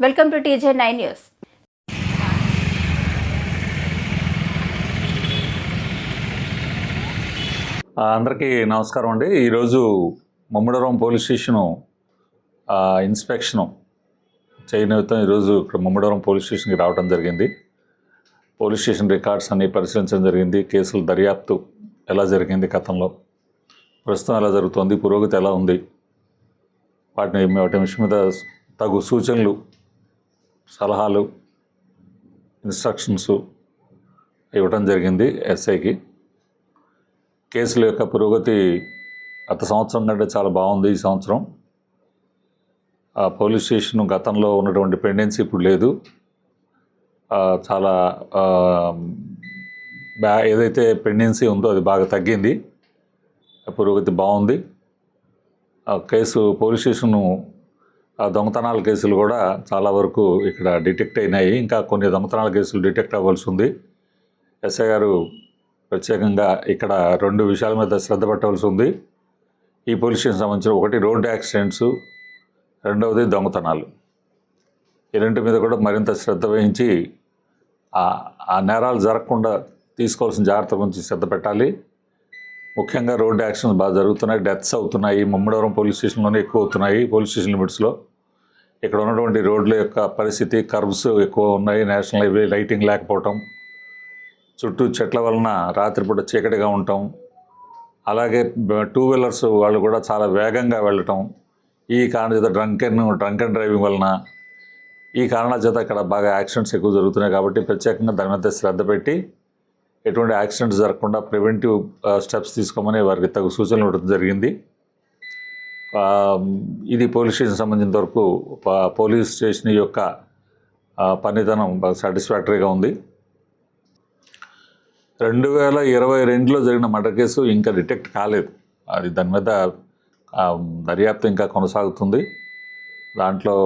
Welcome to TJ9 news. అందరికీ నమస్కారం అండి. ఈరోజు ముమ్మడివరం పోలీస్ స్టేషను ఇన్స్పెక్షను చేయనిమిత్తం ఈరోజు ఇక్కడ ముమ్మడివరం పోలీస్ స్టేషన్కి రావడం జరిగింది. పోలీస్ స్టేషన్ రికార్డ్స్ అన్నీ పరిశీలించడం జరిగింది. కేసుల దర్యాప్తు ఎలా జరిగింది, గతంలో ప్రస్తుతం ఎలా జరుగుతుంది, పురోగతి ఎలా ఉంది, వాటి విషయం మీద తగు సూచనలు, సలహాలు, ఇన్స్ట్రక్షన్స్ ఇవ్వడం జరిగింది ఎస్ఐకి. కేసుల యొక్క పురోగతి గత సంవత్సరం కంటే చాలా బాగుంది. ఈ సంవత్సరం పోలీస్ స్టేషన్ గతంలో ఉన్నటువంటి పెండెన్సీ ఇప్పుడు లేదు. చాలా ఏదైతే పెండెన్సీ ఉందో అది బాగా తగ్గింది. పురోగతి బాగుంది. పోలీస్ స్టేషను దొంగతనాల కేసులు కూడా చాలా వరకు ఇక్కడ డిటెక్ట్ అయినాయి. ఇంకా కొన్ని దొంగతనాల కేసులు డిటెక్ట్ అవ్వాల్సి ఉంది. ఎస్ఐ గారు ప్రత్యేకంగా ఇక్కడ 2 విషయాల మీద శ్రద్ధ పెట్టవలసి ఉంది. ఈ పోలీస్ స్టేషన్ సంబంధించిన ఒకటి రోడ్డు యాక్సిడెంట్స్, రెండవది దొంగతనాలు. ఈ రెంటి మీద కూడా మరింత శ్రద్ధ వహించి ఆ నేరాలు జరగకుండా తీసుకోవాల్సిన జాగ్రత్తల గురించి శ్రద్ధ పెట్టాలి. ముఖ్యంగా రోడ్డు యాక్సిడెంట్స్ బాగా జరుగుతున్నాయి, డెత్స్ అవుతున్నాయి. ముమ్మడివరం పోలీస్ స్టేషన్లోనే ఎక్కువ అవుతున్నాయి. పోలీస్ స్టేషన్ లిమిట్స్లో ఇక్కడ ఉన్నటువంటి రోడ్ల యొక్క పరిస్థితి, కర్వ్స్ ఎక్కువ ఉన్నాయి, నేషనల్ హైవే లైటింగ్ లేకపోవటం, చుట్టూ చెట్ల వలన రాత్రిపూట చీకటిగా ఉండటం, అలాగే 2 వీలర్స్ వాళ్ళు కూడా చాలా వేగంగా వెళ్ళటం, ఈ కారణం చేత డ్రంక్ అండ్ డ్రైవింగ్ వలన ఈ కారణాల చేత ఇక్కడ బాగా యాక్సిడెంట్స్ ఎక్కువ జరుగుతున్నాయి. కాబట్టి ప్రత్యేకంగా దాని మీద శ్రద్ధ పెట్టి ఎటువంటి యాక్సిడెంట్స్ జరగకుండా ప్రివెంటివ్ స్టెప్స్ తీసుకోమని వారికి తగు సూచనలు ఇవ్వడం జరిగింది. ఇది పోలీస్ స్టేషన్ సంబంధించిన వరకు పోలీస్ స్టేషన్ యొక్క పనితనం బాగా సాటిస్ఫాక్టరీగా ఉంది. 2022లో జరిగిన మర్డర్ కేసు ఇంకా డిటెక్ట్ కాలేదు. దాని మీద దర్యాప్తు ఇంకా కొనసాగుతుంది. దాంట్లో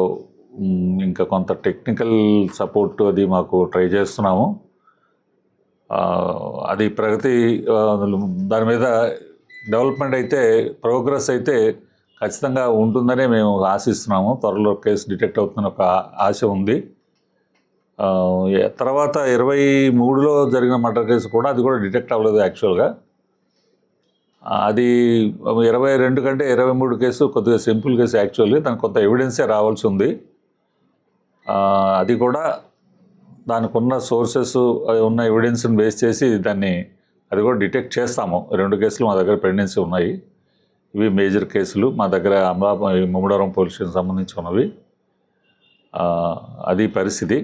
ఇంకా కొంత టెక్నికల్ సపోర్ట్ అది మాకు ట్రై చేస్తున్నాము. అది ప్రగతి, దాని మీద డెవలప్మెంట్ అయితే, ప్రోగ్రెస్ అయితే ఖచ్చితంగా ఉంటుందనే మేము ఆశిస్తున్నాము. త్వరలో కేసు డిటెక్ట్ అవుతుందని ఒక ఆశ ఉంది. తర్వాత 23లో జరిగిన మర్డర్ కేసు కూడా అది కూడా డిటెక్ట్ అవ్వలేదు యాక్చువల్గా. అది 22 కంటే 23 కేసు కొద్దిగా సింపుల్ కేసు యాక్చువల్లీ. దానికి కొంత ఎవిడెన్సే రావాల్సి ఉంది. అది కూడా దానికి ఉన్న సోర్సెస్ ఉన్న ఎవిడెన్స్ని బేస్ చేసి అది కూడా డిటెక్ట్ చేస్తాము. 2 కేసులు మా దగ్గర పెండెన్సీ ఉన్నాయి. ఇవి మేజర్ కేసులు మా దగ్గర ముమ్మడివరం పోలీస్ స్టేషన్ సంబంధించి ఉన్నవి. అది పరిస్థితి.